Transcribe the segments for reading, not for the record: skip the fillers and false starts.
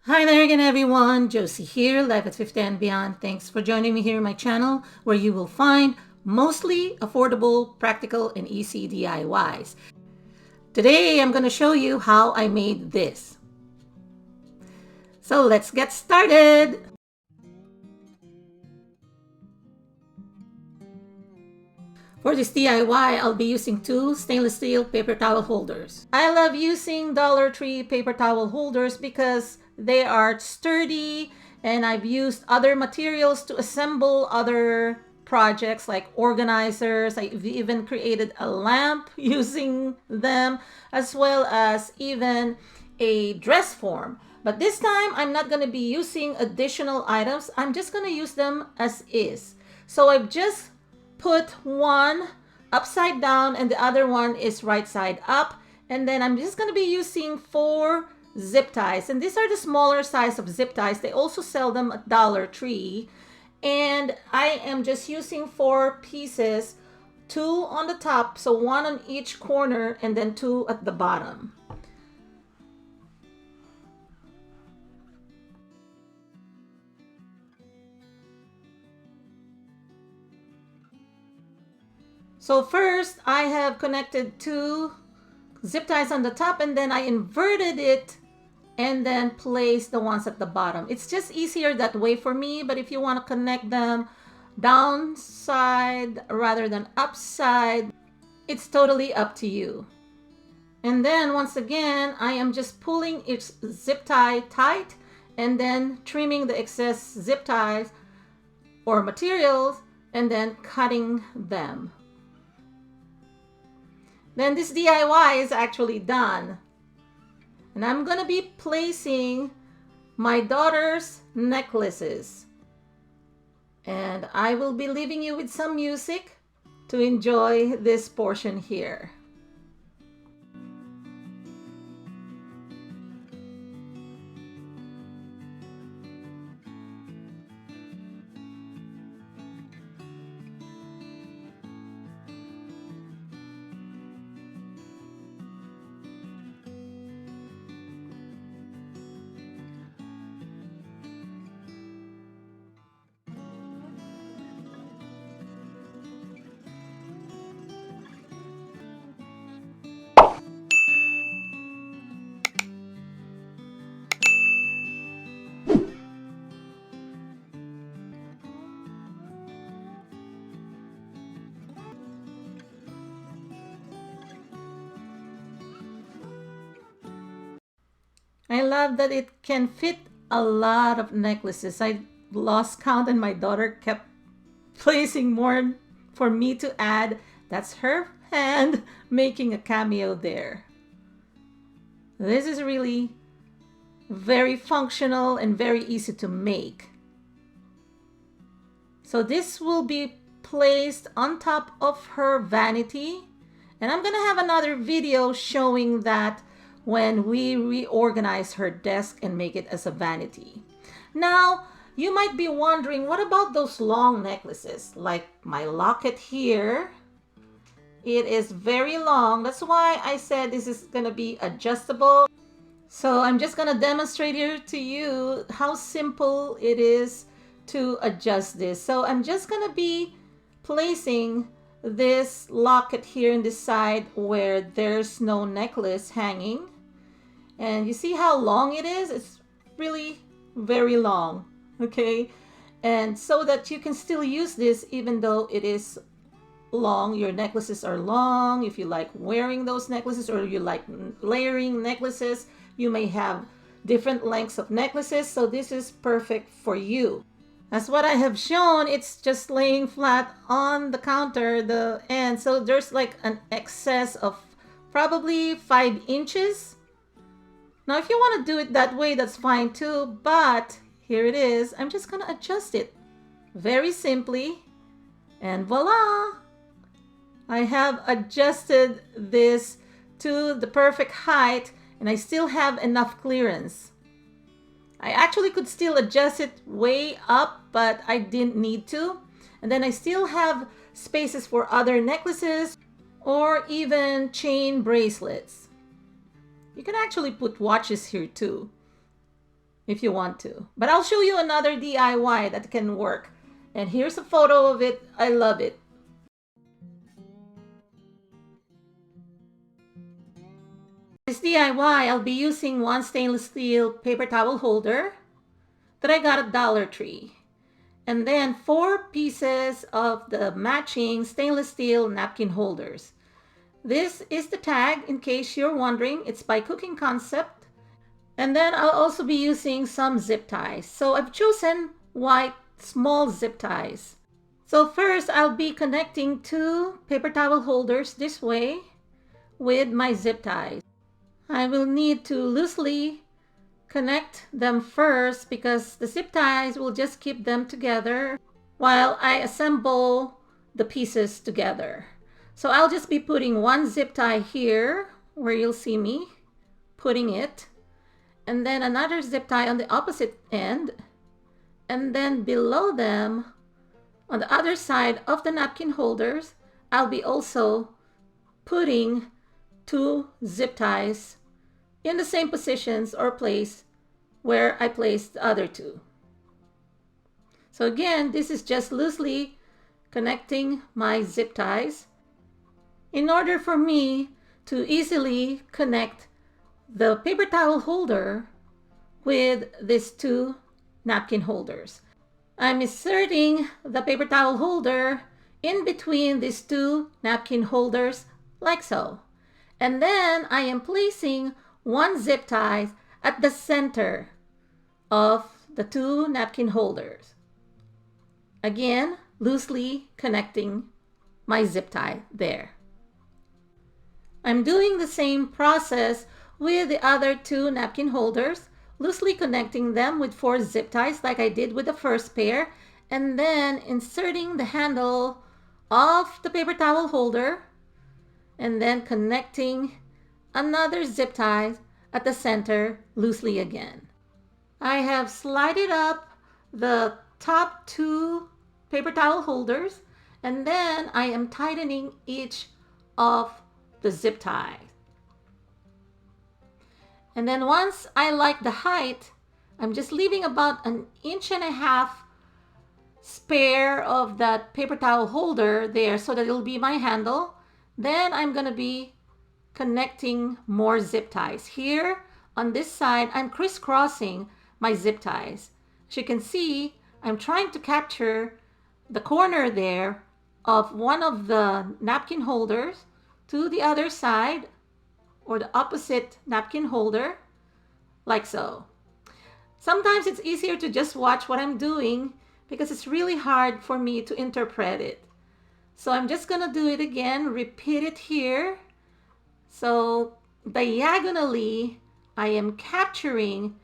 Hi there again everyone, Josie here, Life at 50 and Beyond. Thanks for joining me here on my channel where you will find mostly affordable, practical, and easy DIYs. Today I'm going to show you how I made this. So let's get started! For this DIY, I'll be using two stainless steel paper towel holders. I love using Dollar Tree paper towel holders because they are sturdy, and I've used other materials to assemble other projects like organizers. I've even created a lamp using them, as well as even a dress form. But this time, I'm not going to be using additional items. I'm just going to use them as is. So I've just put one upside down and the other one is right side up, and then I'm just going to be using 4 zip ties, and these are the smaller size of zip ties. They also sell them at Dollar Tree, and I am just using 4 pieces, 2 on the top, so 1 on each corner, and then 2 at the bottom. So first, I have connected 2 zip ties on the top, and then I inverted it and then placed the ones at the bottom. It's just easier that way for me, but if you want to connect them downside rather than upside, it's totally up to you. And then once again, I am just pulling each zip tie tight and then trimming the excess zip ties or materials and then cutting them. Then this DIY is actually done. And I'm going to be placing my daughter's necklaces. And I will be leaving you with some music to enjoy this portion here. I love that it can fit a lot of necklaces. I lost count and my daughter kept placing more for me to add. That's her hand making a cameo there. This is really very functional and very easy to make. So this will be placed on top of her vanity. And I'm gonna have another video showing that when we reorganize her desk and make it as a vanity. Now, you might be wondering, what about those long necklaces? Like my locket here. It is very long. That's why I said this is gonna be adjustable. So I'm just gonna demonstrate here to you how simple it is to adjust this. So I'm just gonna be placing this locket here in this side where there's no necklace hanging. And you see how long it is? It's really very long, okay? And so that you can still use this even though it is long. Your necklaces are long. If you like wearing those necklaces or you like layering necklaces, you may have different lengths of necklaces. So this is perfect for you. As what I have shown, it's just laying flat on the counter, the end. So there's like an excess of probably 5 inches. Now, if you want to do it that way, that's fine too. But here it is. I'm just going to adjust it very simply. And voila! I have adjusted this to the perfect height, and I still have enough clearance. I actually could still adjust it way up, but I didn't need to. And then I still have spaces for other necklaces or even chain bracelets. You can actually put watches here too. if you want to. But I'll show you another DIY that can work. And here's a photo of it. I love it. This DIY, I'll be using one stainless steel paper towel holder that I got at Dollar Tree. And then 4 pieces of the matching stainless steel napkin holders. This is the tag, in case you're wondering. It's by Cooking Concept. And then I'll also be using some zip ties. So I've chosen white small zip ties. So first I'll be connecting 2 paper towel holders this way with my zip ties. I will need to loosely connect them first because the zip ties will just keep them together while I assemble the pieces together. So I'll just be putting one zip tie here where you'll see me putting it, and then another zip tie on the opposite end, and then below them on the other side of the napkin holders I'll be also putting 2 zip ties in the same positions or place where I placed the other 2. So again, this is just loosely connecting my zip ties in order for me to easily connect the paper towel holder with these 2 napkin holders. I'm inserting the paper towel holder in between these 2 napkin holders like so. And then I am placing one zip tie at the center of the 2 napkin holders. Again, loosely connecting my zip tie there. I'm doing the same process with the other 2 napkin holders, loosely connecting them with 4 zip ties like I did with the first pair, and then inserting the handle of the paper towel holder and then connecting another zip tie at the center loosely again. I have slided up the top 2 paper towel holders, and then I am tightening each of the zip ties. And then once I like the height, I'm just leaving about 1.5 inches spare of that paper towel holder there so that it'll be my handle. Then I'm gonna be connecting more zip ties. Here on this side, I'm crisscrossing my zip ties. As you can see, I'm trying to capture the corner there of one of the napkin holders to the other side or the opposite napkin holder, like so. Sometimes it's easier to just watch what I'm doing because it's really hard for me to interpret it. So I'm just gonna do it again, repeat it here. So diagonally, I am capturing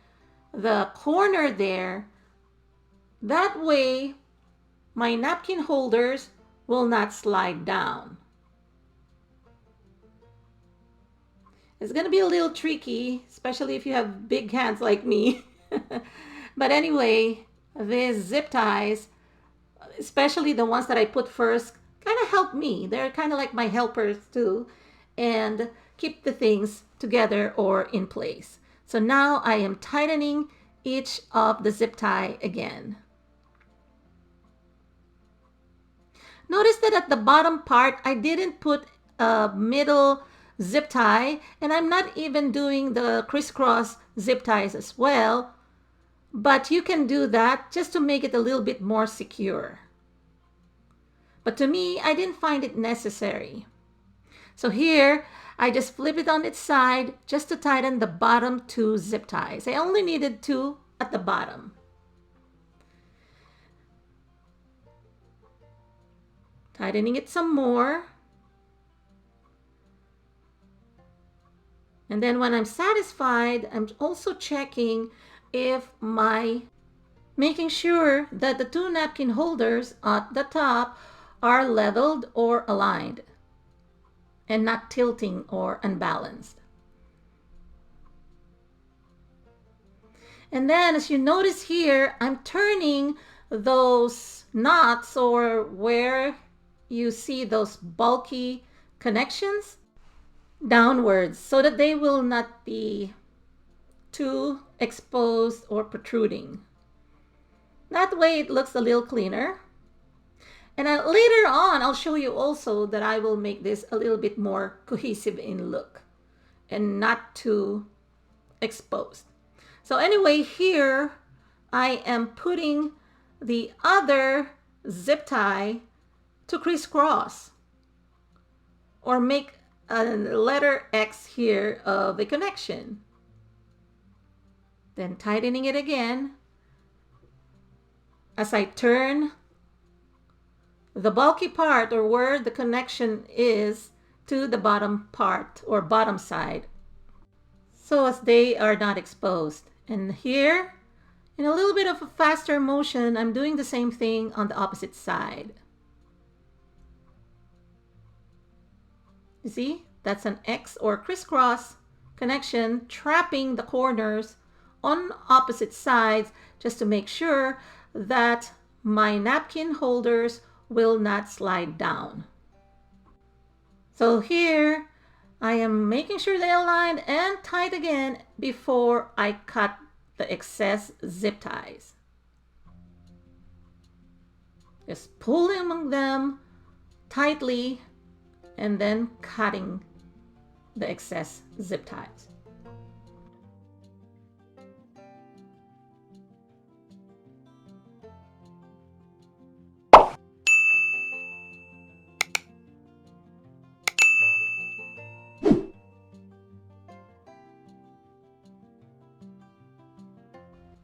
the corner there. That way, my napkin holders will not slide down. It's gonna be a little tricky, especially if you have big hands like me. But anyway, these zip ties, especially the ones that I put first, kind of help me. They're kind of like my helpers too, and keep the things together or in place. So now I am tightening each of the zip tie again. Notice that at the bottom part, I didn't put a middle zip tie, and I'm not even doing the crisscross zip ties as well, but you can do that just to make it a little bit more secure. But to me, I didn't find it necessary. So here, I just flip it on its side just to tighten the bottom 2 zip ties. I only needed 2 at the bottom. Tightening it some more. And then when I'm satisfied, I'm also checking if making sure that the 2 napkin holders at the top are leveled or aligned and not tilting or unbalanced. And then as you notice here, I'm turning those knots, or where you see those bulky connections, downwards so that they will not be too exposed or protruding. That way it looks a little cleaner. And later on, I'll show you also that I will make this a little bit more cohesive in look and not too exposed. So anyway, here I am putting the other zip tie to crisscross or make a letter X here of a connection. Then tightening it again as I turn the bulky part or where the connection is to the bottom part or bottom side, so as they are not exposed. And here, in a little bit of a faster motion, I'm doing the same thing on the opposite side. You see, that's an X or crisscross connection, trapping the corners on opposite sides just to make sure that my napkin holders will not slide down. So here I am making sure they align and tight again before I cut the excess zip ties. Just pulling them tightly and then cutting the excess zip ties.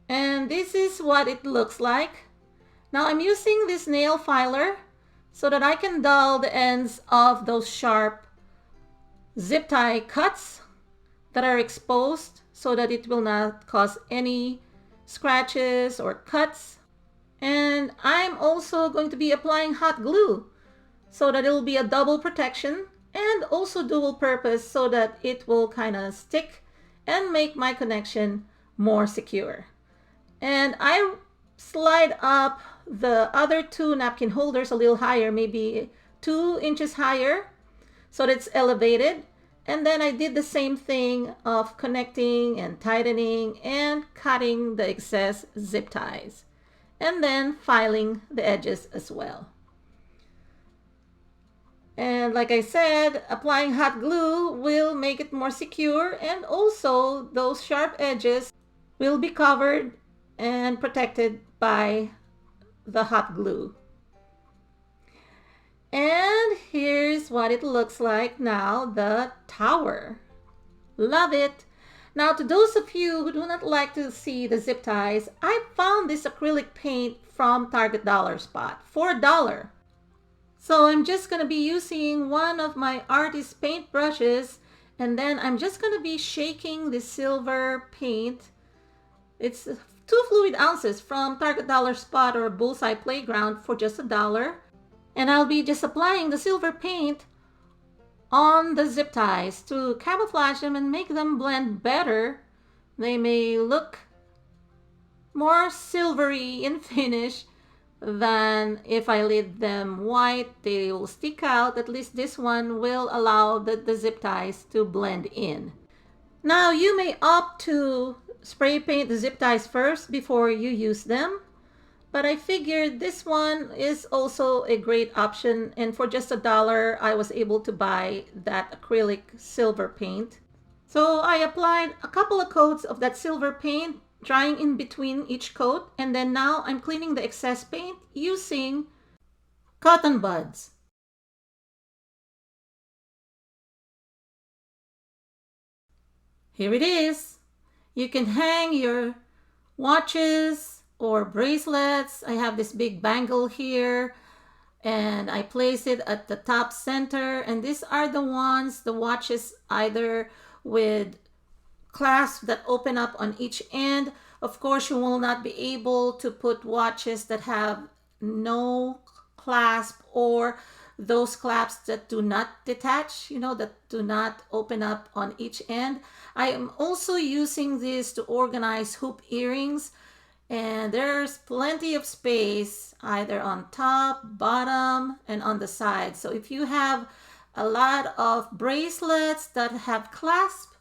And this is what it looks like. Now I'm using this nail filer so that I can dull the ends of those sharp zip tie cuts that are exposed so that it will not cause any scratches or cuts. And I'm also going to be applying hot glue so that it will be a double protection and also dual purpose so that it will kind of stick and make my connection more secure. And I slide up the other two napkin holders a little higher, maybe 2 inches higher, so that it's elevated. And then I did the same thing of connecting and tightening and cutting the excess zip ties, and then filing the edges as well. And like I said, applying hot glue will make it more secure, and also those sharp edges will be covered and protected by the hot glue. And here's what it looks like now, the tower. Love it. Now, to those of you who do not like to see the zip ties, I found this acrylic paint from Target Dollar Spot for $1. So I'm just going to be using one of my artist paint brushes, and then I'm just going to be shaking the silver paint. It's 2 fluid ounces from Target Dollar Spot or Bullseye Playground for just $1. And I'll be just applying the silver paint on the zip ties to camouflage them and make them blend better. They may look more silvery in finish than if I leave them white. They will stick out. At least this one will allow the zip ties to blend in. Now you may opt to spray paint the zip ties first before you use them, but I figured this one is also a great option, and for just $1 I was able to buy that acrylic silver paint. So I applied a couple of coats of that silver paint, drying in between each coat, and then now I'm cleaning the excess paint using cotton buds. Here it is. You can hang your watches or bracelets. I have this big bangle here, and I place it at the top center. And these are the ones, the watches, either with clasps that open up on each end. Of course, you will not be able to put watches that have no clasp or those clasps that do not detach, that do not open up on each end. I am also using this to organize hoop earrings, and there's plenty of space either on top, bottom, and on the side. So if you have a lot of bracelets that have clasp,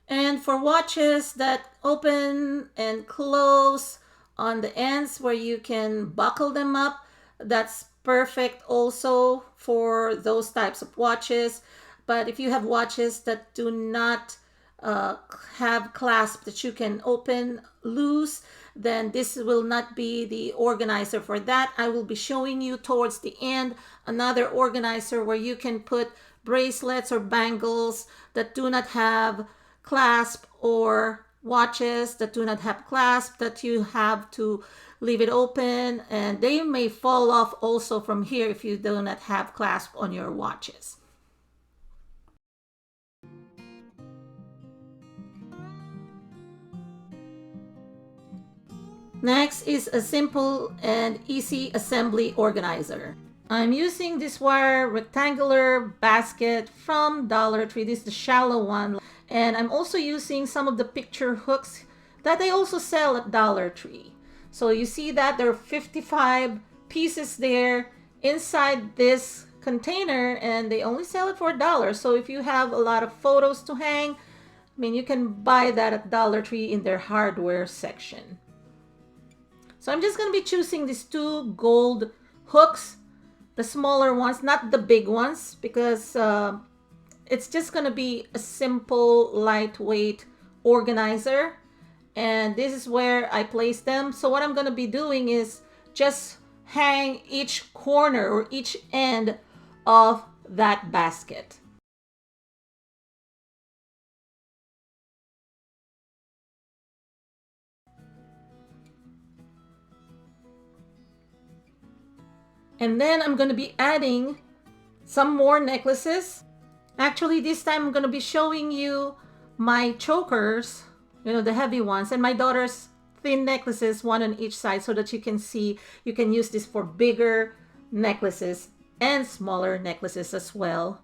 And for watches that open and close on the ends where you can buckle them up, that's perfect also for those types of watches. But if you have watches that do not uh, have clasp that you can open loose, then this will not be the organizer for that. I will be showing you towards the end another organizer where you can put bracelets or bangles that do not have clasp, or watches that do not have clasp that you have to leave it open, and they may fall off also from here if you do not have clasp on your watches. Next is a simple and easy assembly organizer. I'm using this wire rectangular basket from Dollar Tree. This is the shallow one. And I'm also using some of the picture hooks that they also sell at Dollar Tree. So you see that there are 55 pieces there inside this container, and they only sell it for $1. So if you have a lot of photos to hang, I mean, you can buy that at Dollar Tree in their hardware section. So I'm just going to be choosing these two gold hooks, the smaller ones, not the big ones, because it's just going to be a simple, lightweight organizer. And this is where I place them. So what I'm going to be doing is just hang each corner or each end of that basket. And then I'm going to be adding some more necklaces. Actually, this time I'm going to be showing you my chokers, the heavy ones, and my daughter's thin necklaces, one on each side, so that you can see you can use this for bigger necklaces and smaller necklaces as well.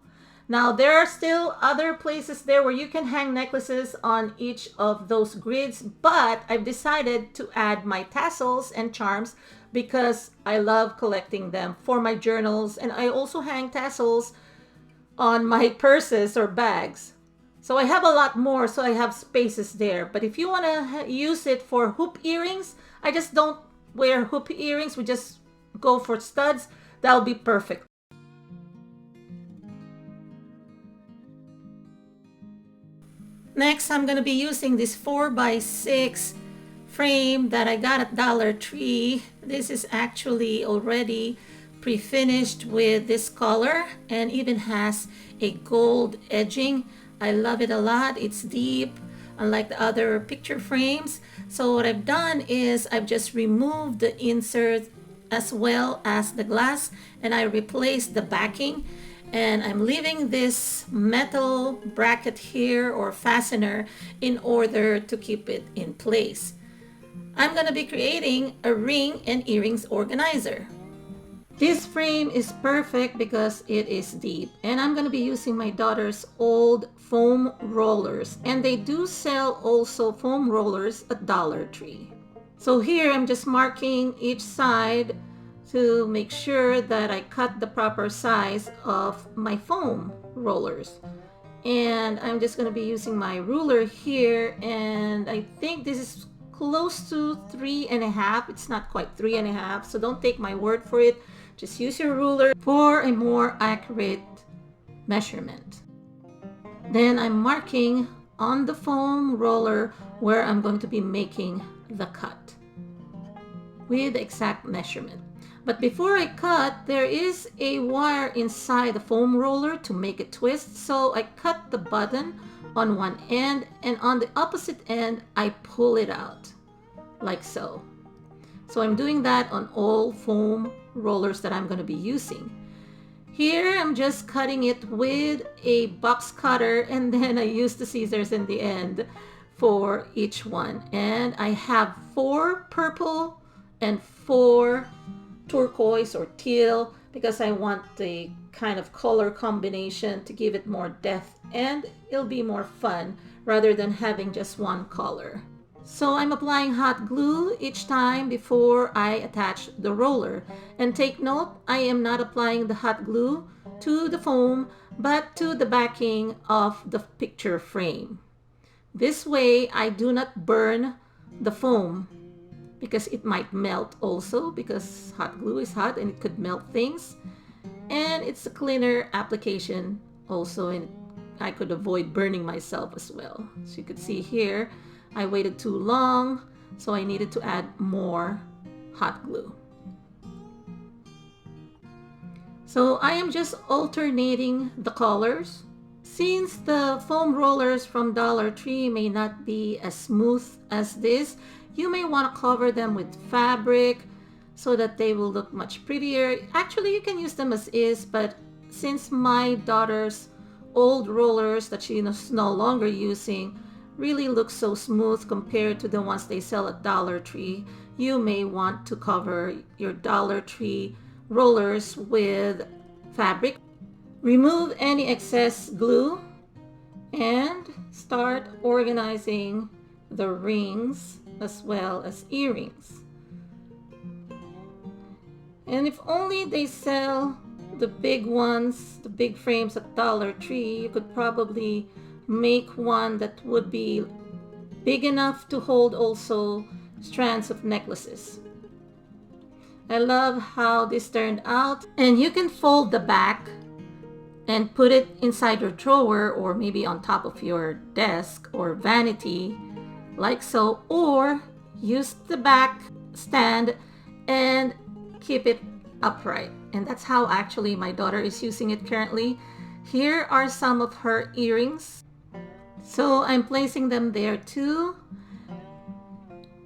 Now, there are still other places there where you can hang necklaces on each of those grids, but I've decided to add my tassels and charms because I love collecting them for my journals, and I also hang tassels on my purses or bags. So I have a lot more, so I have spaces there. But if you want to use it for hoop earrings, I just don't wear hoop earrings. We just go for studs. That'll be perfect. Next, I'm going to be using this 4x6 frame that I got at Dollar Tree. This is actually already pre-finished with this color and even has a gold edging. I love it a lot. It's deep, unlike the other picture frames. So what I've done is I've just removed the insert as well as the glass, and I replaced the backing, and I'm leaving this metal bracket here or fastener in order to keep it in place. I'm going to be creating a ring and earrings organizer. This frame is perfect because it is deep, and I'm going to be using my daughter's old foam rollers, and they do sell also foam rollers at Dollar Tree. So here I'm just marking each side to make sure that I cut the proper size of my foam rollers. And I'm just going to be using my ruler here, and I think this is close to 3.5. It's not quite 3.5, so don't take my word for it. Just use your ruler for a more accurate measurement. Then I'm marking on the foam roller where I'm going to be making the cut with the exact measurement. But before I cut, there is a wire inside the foam roller to make it twist. So I cut the button on one end, and on the opposite end, I pull it out like so. So I'm doing that on all foam rollers that I'm going to be using. Here I'm just cutting it with a box cutter, and then I use the scissors in the end for each one. And I have 4 purple and 4 turquoise or teal because I want the kind of color combination to give it more depth, and it'll be more fun rather than having just one color. So I'm applying hot glue each time before I attach the roller. And take note, I am not applying the hot glue to the foam, but to the backing of the picture frame. This way I do not burn the foam because it might melt also, because hot glue is hot and it could melt things. And it's a cleaner application also, and I could avoid burning myself as well. So you could see here, I waited too long, so I needed to add more hot glue. So I am just alternating the colors. Since the foam rollers from Dollar Tree may not be as smooth as this, you may want to cover them with fabric so that they will look much prettier. Actually, you can use them as is, but since my daughter's old rollers that she is no longer using really look so smooth compared to the ones they sell at Dollar Tree, you may want to cover your Dollar Tree rollers with fabric. Remove any excess glue and start organizing the rings as well as earrings. And if only they sell the big ones, the big frames at Dollar Tree, you could probably make one that would be big enough to hold also strands of necklaces. I love how this turned out. And you can fold the back and put it inside your drawer, or maybe on top of your desk or vanity, like so, or use the back stand and keep it upright. And that's how actually my daughter is using it currently. Here are some of her earrings. So I'm placing them there too.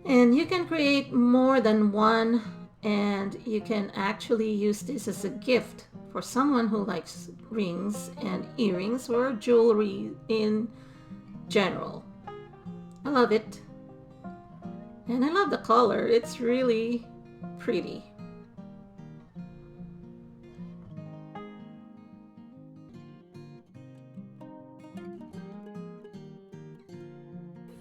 And you can create more than one, and you can actually use this as a gift for someone who likes rings and earrings or jewelry in general. I love it. And I love the color. It's really pretty.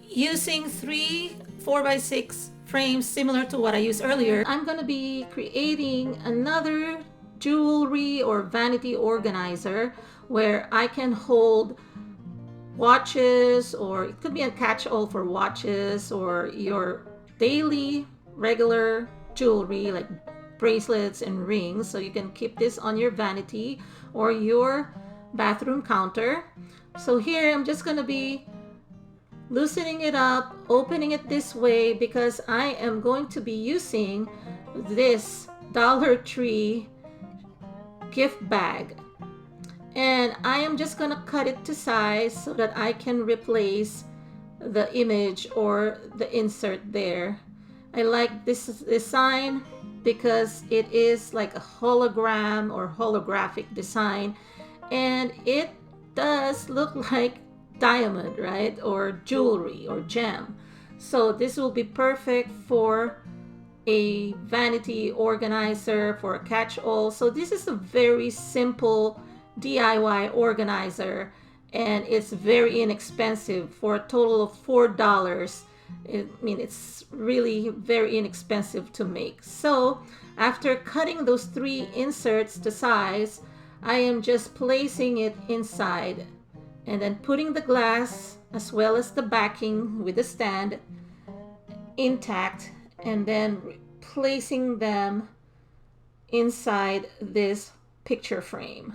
Using 3 4x6 frames similar to what I used earlier, I'm going to be creating another jewelry or vanity organizer where I can hold watches, or it could be a catch-all for watches or your daily regular jewelry like bracelets and rings. So you can keep this on your vanity or your bathroom counter. So here I'm just going to be loosening it up, opening it this way, because I am going to be using this Dollar Tree gift bag. And I am just going to cut it to size so that I can replace the image or the insert there. I like this design because it is like a hologram or holographic design, and it does look like diamond, right? Or jewelry or gem. So this will be perfect for a vanity organizer, for a catch-all. So this is a very simple DIY organizer, and it's very inexpensive for a total of $4. I mean, it's really very inexpensive to make. So after cutting those 3 inserts to size, I am just placing it inside and then putting the glass as well as the backing with the stand intact, and then placing them inside this picture frame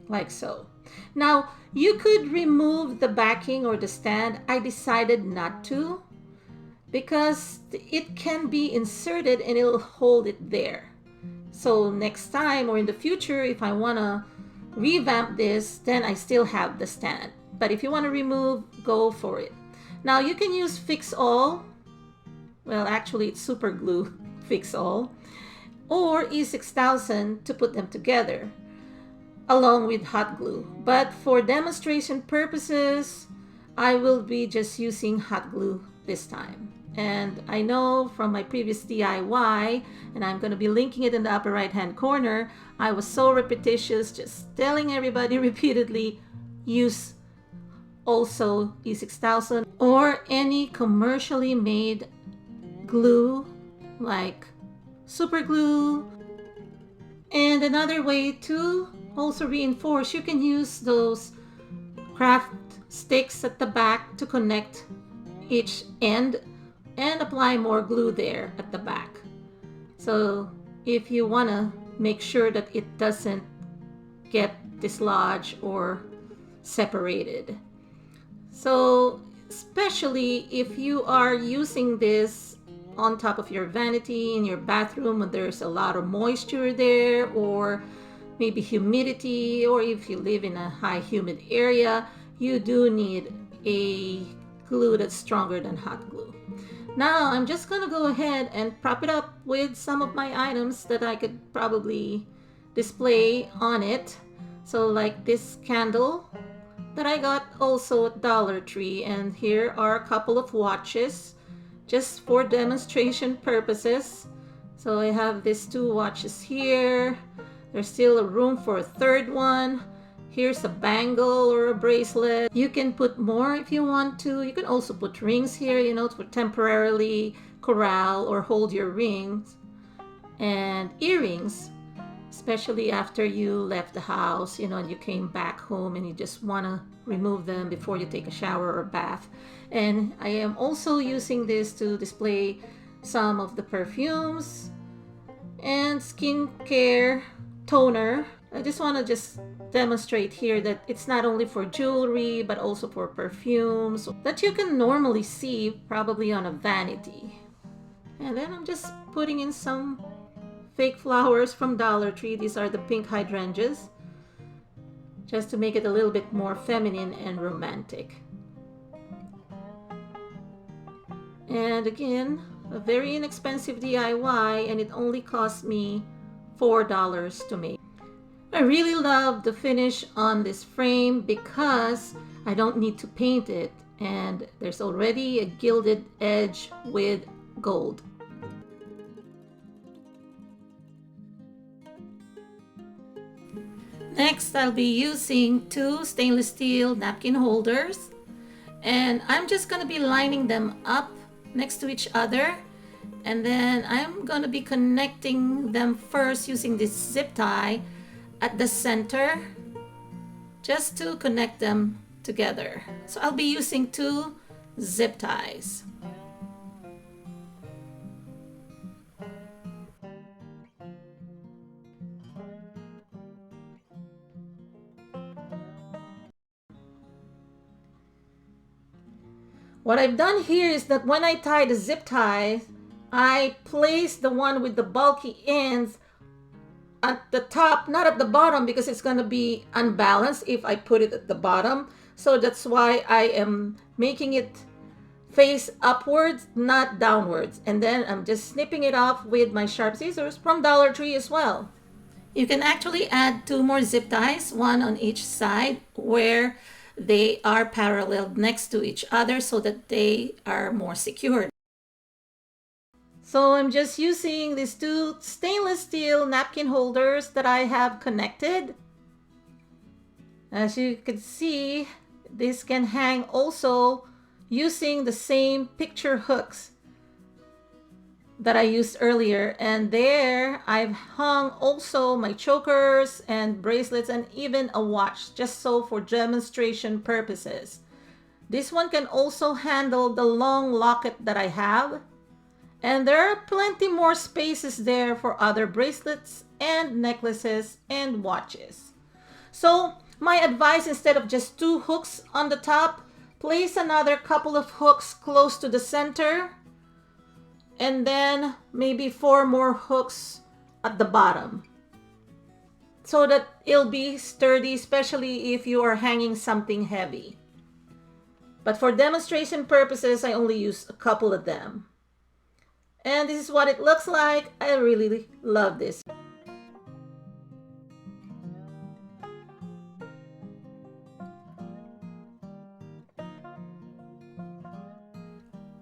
like so. Now you could remove the backing or the stand. I decided not to because it can be inserted and it'll hold it there. So next time or in the future, if I want to revamp this, then I still have the stand. But if you want to remove, go for it. Now you can use Fix All. Well, actually it's super glue Fix All, or E6000 to put them together along with hot glue. But for demonstration purposes, I will be just using hot glue this time. And I know from my previous DIY, and I'm going to be linking it in the upper right hand corner, I was so repetitious, just telling everybody repeatedly, use also E6000 or any commercially made glue like super glue. And another way to also reinforce, you can use those craft sticks at the back to connect each end and apply more glue there at the back. So if you want to make sure that it doesn't get dislodged or separated. So especially if you are using this on top of your vanity in your bathroom when there's a lot of moisture there, or maybe humidity, or if you live in a high humid area, you do need a glue that's stronger than hot glue. Now I'm just gonna go ahead and prop it up with some of my items that I could probably display on it. So like this candle that I got also at Dollar Tree, and here are a couple of watches just for demonstration purposes. So I have these 2 watches here. There's still a room for a third one. Here's a bangle or a bracelet. You can put more if you want to. You can also put rings here, you know, to temporarily corral or hold your rings. And earrings, especially after you left the house, you know, and you came back home and you just want to remove them before you take a shower or bath. And I am also using this to display some of the perfumes and skincare toner. I just want to just demonstrate here that it's not only for jewelry but also for perfumes that you can normally see probably on a vanity. And then I'm just putting in some fake flowers from Dollar Tree. These are the pink hydrangeas, just to make it a little bit more feminine and romantic. And again, a very inexpensive DIY, and it only cost me $4 to make. I really love the finish on this frame because I don't need to paint it, and there's already a gilded edge with gold. Next, I'll be using 2 stainless steel napkin holders, and I'm just going to be lining them up next to each other, and then I'm going to be connecting them first using this zip tie at the center just to connect them together. So I'll be using 2 zip ties. What I've done here is that when I tie the zip tie, I place the one with the bulky ends at the top, not at the bottom, because it's going to be unbalanced if I put it at the bottom. So that's why I am making it face upwards, not downwards. And then I'm just snipping it off with my sharp scissors from Dollar Tree as well. You can actually add 2 more zip ties, one on each side, where they are parallel next to each other so that they are more secured. So I'm just using these 2 stainless steel napkin holders that I have connected. As you can see, this can hang also using the same picture hooks that I used earlier, and there I've hung also my chokers and bracelets and even a watch, just so for demonstration purposes. This one can also handle the long locket that I have, and there are plenty more spaces there for other bracelets and necklaces and watches. So my advice, instead of just 2 hooks on the top, place another couple of hooks close to the center, and then maybe 4 more hooks at the bottom so that it'll be sturdy, especially if you are hanging something heavy. But for demonstration purposes, I only use a couple of them. And this is what it looks like. I really love this.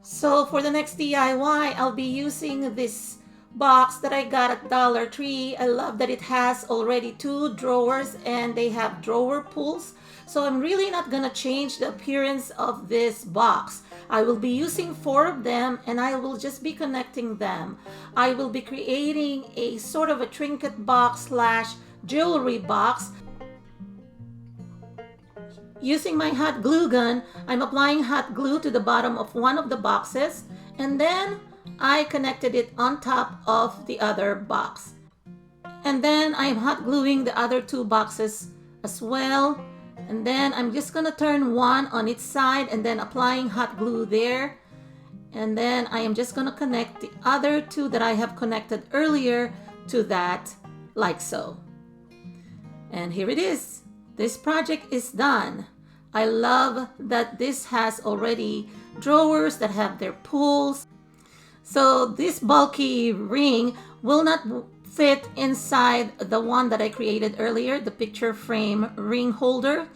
So for the next DIY, I'll be using this box that I got at Dollar Tree. I love that it has already 2 drawers and they have drawer pulls. So I'm really not gonna change the appearance of this box. I will be using 4 of them and I will just be connecting them. I will be creating a sort of a trinket box slash jewelry box Using my hot glue gun, I'm applying hot glue to the bottom of one of the boxes, and then I connected it on top of the other box. And then I'm hot gluing the other two boxes as well. And then I'm just gonna turn one on its side and then applying hot glue there. And then I am just gonna connect the other two that I have connected earlier to that, like so. And here it is. This project is done. I love that this has already drawers that have their pulls. So this bulky ring will not fit inside the one that I created earlier, the picture frame ring holder,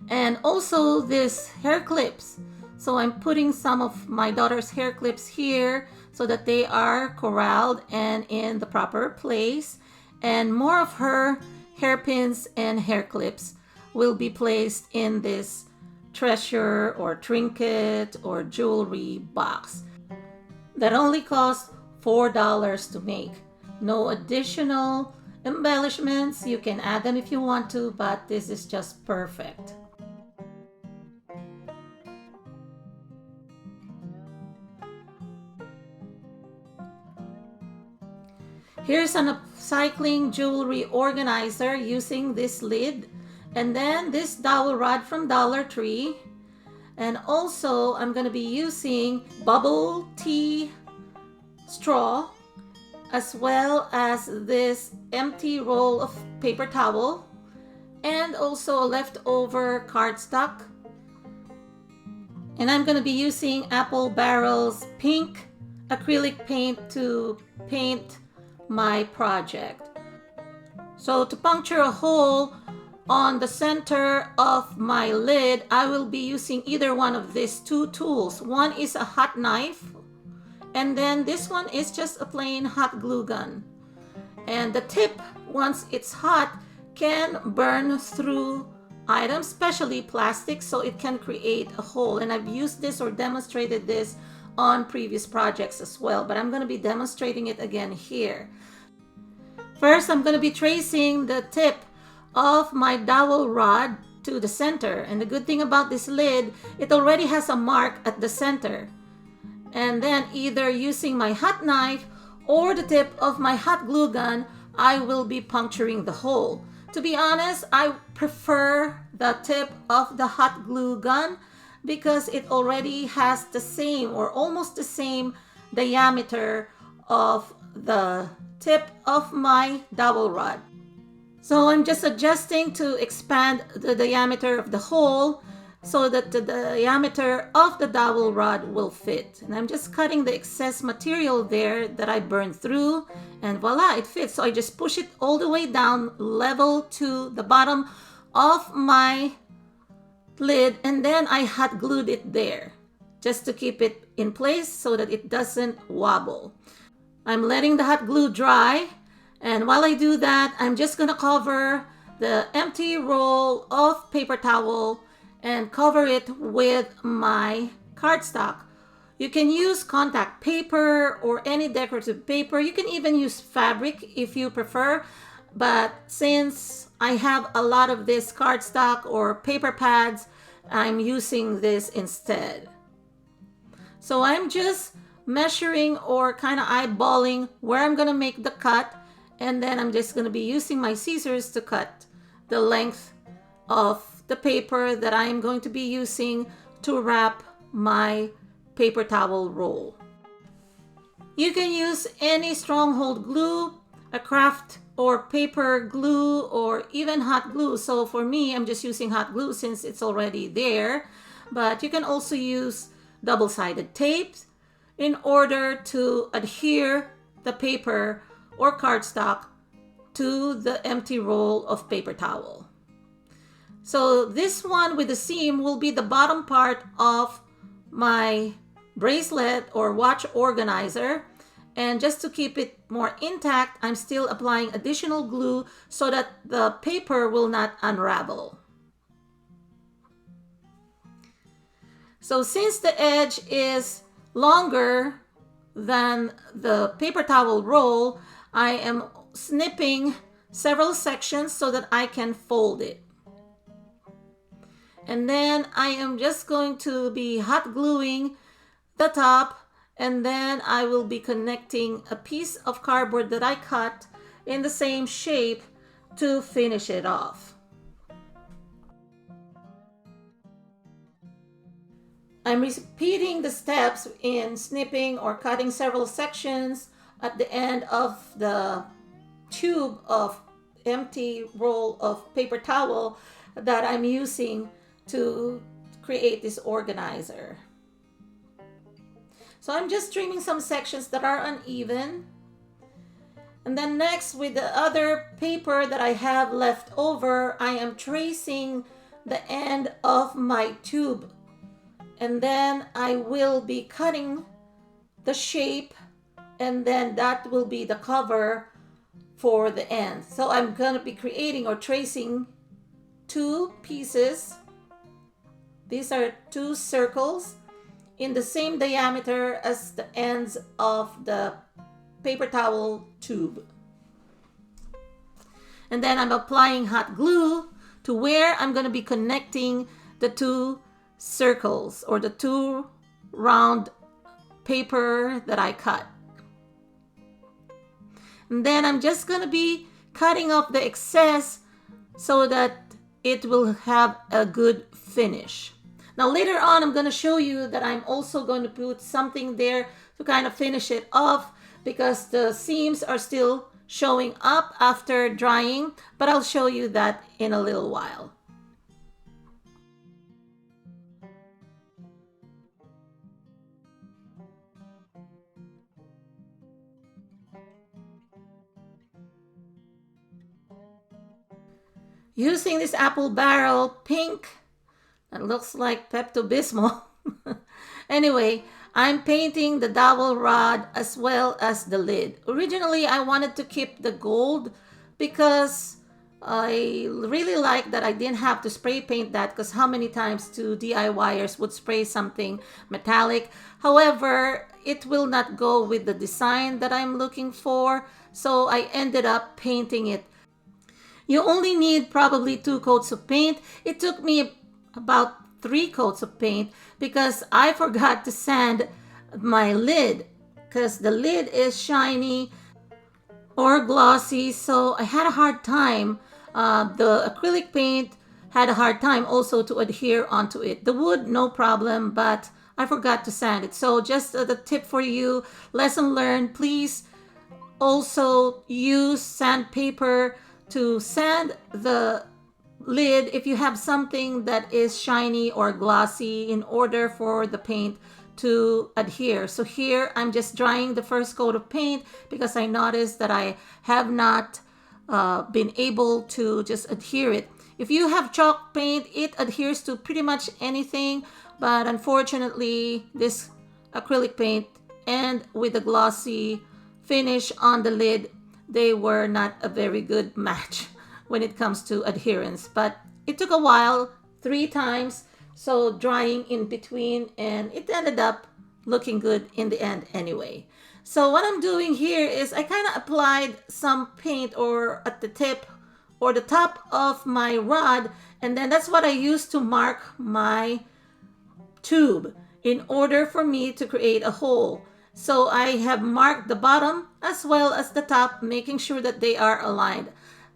and also this hair clips. So I'm putting some of my daughter's hair clips here so that they are corralled and in the proper place, and more of her hairpins and hair clips will be placed in this treasure or trinket or jewelry box that only costs $4 to make. No additional embellishments. You can add them if you want to, but this is just perfect. Here's an upcycling jewelry organizer using this lid, and then this dowel rod from Dollar Tree. And also I'm going to be using bubble tea straw, as well as this empty roll of paper towel, and also a leftover cardstock. And I'm going to be using Apple Barrel's pink acrylic paint to paint my project. So to puncture a hole on the center of my lid, I will be using either one of these two tools. One is a hot knife, and then this one is just a plain hot glue gun. And the tip, once it's hot, can burn through items, especially plastic, so it can create a hole. And I've used this or demonstrated this on previous projects as well, but I'm going to be demonstrating it again here. First, I'm going to be tracing the tip of my dowel rod to the center. And the good thing about this lid, it already has a mark at the center. And then either using my hot knife or the tip of my hot glue gun, I will be puncturing the hole. To be honest, I prefer the tip of the hot glue gun because it already has the same or almost the same diameter of the tip of my dowel rod. So I'm just adjusting to expand the diameter of the hole so that the diameter of the dowel rod will fit. And I'm just cutting the excess material there that I burned through, and voila, it fits. So I just push it all the way down level to the bottom of my lid, and then I hot glued it there just to keep it in place so that it doesn't wobble. I'm letting the hot glue dry, and while I do that, I'm just gonna cover the empty roll of paper towel and cover it with my cardstock. You can use contact paper or any decorative paper. You can even use fabric if you prefer, but since I have a lot of this cardstock or paper pads, I'm using this instead. So I'm just measuring or kind of eyeballing where I'm gonna make the cut, and then I'm just gonna be using my scissors to cut the length of the paper that I am going to be using to wrap my paper towel roll. You can use any stronghold glue, a craft or paper glue, or even hot glue. So for me, I'm just using hot glue since it's already there, but you can also use double-sided tapes in order to adhere the paper or cardstock to the empty roll of paper towel. So this one with the seam will be the bottom part of my bracelet or watch organizer. And just to keep it more intact, I'm still applying additional glue so that the paper will not unravel. So since the edge is longer than the paper towel roll, I am snipping several sections so that I can fold it. And then I am just going to be hot gluing the top, and then I will be connecting a piece of cardboard that I cut in the same shape to finish it off. I'm repeating the steps in snipping or cutting several sections at the end of the tube of empty roll of paper towel that I'm using to create this organizer. So I'm just trimming some sections that are uneven. And then next, with the other paper that I have left over, I am tracing the end of my tube. And then I will be cutting the shape, and then that will be the cover for the end. So I'm going to be creating or tracing two pieces. These are two circles in the same diameter as the ends of the paper towel tube. And then I'm applying hot glue to where I'm going to be connecting the two circles or the two round paper that I cut. And then I'm just going to be cutting off the excess so that it will have a good finish. Now later on, I'm going to show you that I'm also going to put something there to kind of finish it off because the seams are still showing up after drying, but I'll show you that in a little while. Using this apple barrel pink, that looks like Pepto-Bismol. Anyway, I'm painting the dowel rod as well as the lid. Originally, I wanted to keep the gold because I really like that I didn't have to spray paint that, because how many times do DIYers would spray something metallic? However, it will not go with the design that I'm looking for, so I ended up painting it. You only need probably 2 coats of paint. It took me about 3 coats of paint because I forgot to sand my lid because the lid is shiny or glossy, so I had a hard time. The acrylic paint had a hard time also to adhere onto it. The wood, no problem, but I forgot to sand it. So just the tip for you, lesson learned, please also use sandpaper to sand the lid if you have something that is shiny or glossy in order for the paint to adhere. So here I'm just drying the first coat of paint because I noticed that I have not been able to just adhere it. If you have chalk paint, it adheres to pretty much anything, but unfortunately this acrylic paint and with the glossy finish on the lid, they were not a very good match when it comes to adherence. But it took a while, 3 times, so drying in between, and it ended up looking good in the end anyway. So what I'm doing here is I kind of applied some paint or at the tip or the top of my rod, and then that's what I used to mark my tube in order for me to create a hole. So I have marked the bottom as well as the top, making sure that they are aligned.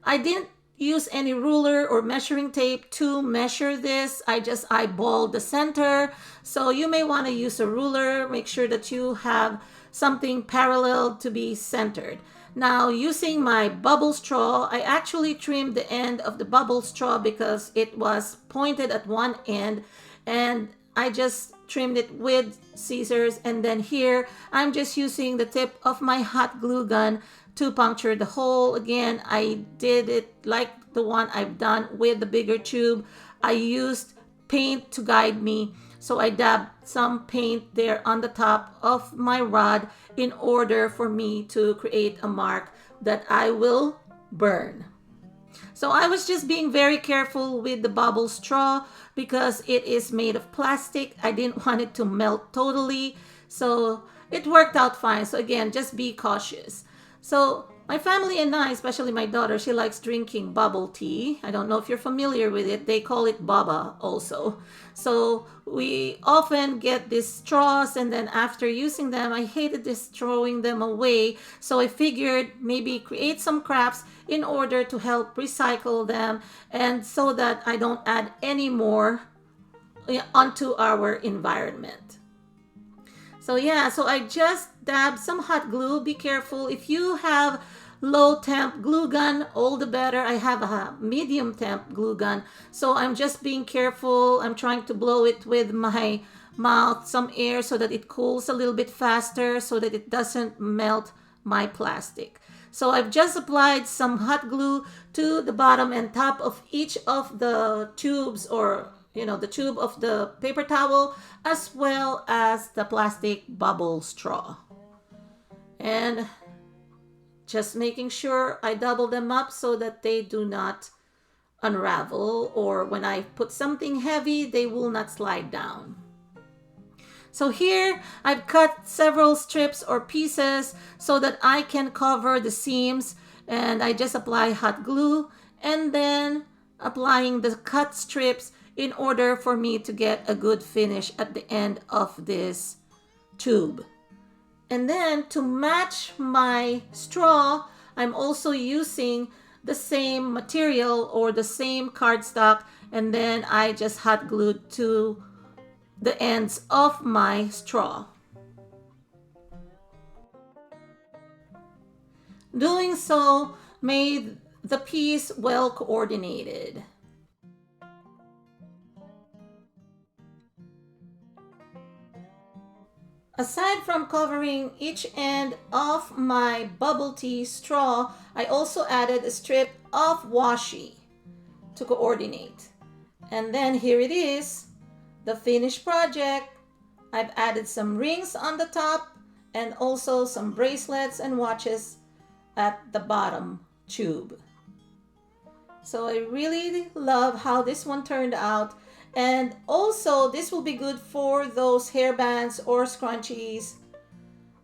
I didn't use any ruler or measuring tape to measure this. I just eyeballed the center. So you may want to use a ruler. Make sure that you have something parallel to be centered. Now, using my bubble straw, I actually trimmed the end of the bubble straw because it was pointed at one end, and I just trimmed it with scissors. And then here I'm just using the tip of my hot glue gun to puncture the hole. Again, I did it like the one I've done with the bigger tube. I used paint to guide me, so I dabbed some paint there on the top of my rod in order for me to create a mark that I will burn. So I was just being very careful with the bubble straw because it is made of plastic. I didn't want it to melt totally, so it worked out fine. So again, just be cautious. So My family and I, especially my daughter, she likes drinking bubble tea. I don't know if you're familiar with it. They call it baba also. So we often get these straws, and then after using them, I hated this throwing them away. So I figured maybe create some crafts in order to help recycle them, and so that I don't add any more onto our environment. So yeah, so I just dabbed some hot glue. Be careful if you have low temp glue gun, all the better. I have a medium temp glue gun, so I'm just being careful. I'm trying to blow it with my mouth some air so that it cools a little bit faster, so that it doesn't melt my plastic. So I've just applied some hot glue to the bottom and top of each of the tubes, or the tube of the paper towel, as well as the plastic bubble straw. And just making sure I double them up so that they do not unravel, or when I put something heavy, they will not slide down. So here I've cut several strips or pieces so that I can cover the seams, and I just apply hot glue and then applying the cut strips in order for me to get a good finish at the end of this tube. And then to match my straw, I'm also using the same material or the same cardstock, and then I just hot glued to the ends of my straw. Doing so made the piece well coordinated. Aside from covering each end of my bubble tea straw, I also added a strip of washi to coordinate. And then here it is, the finished project. I've added some rings on the top and also some bracelets and watches at the bottom tube. So I really love how this one turned out. And also this will be good for those hairbands or scrunchies,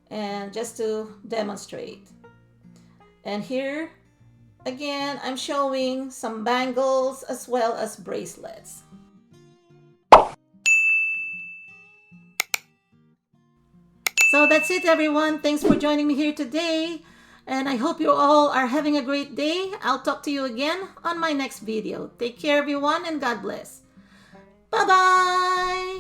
and just to demonstrate. And here again, I'm showing some bangles as well as bracelets. So that's it, everyone. Thanks for joining me here today, and I hope you all are having a great day. I'll talk to you again on my next video. Take care, everyone, and God bless. Bye-bye!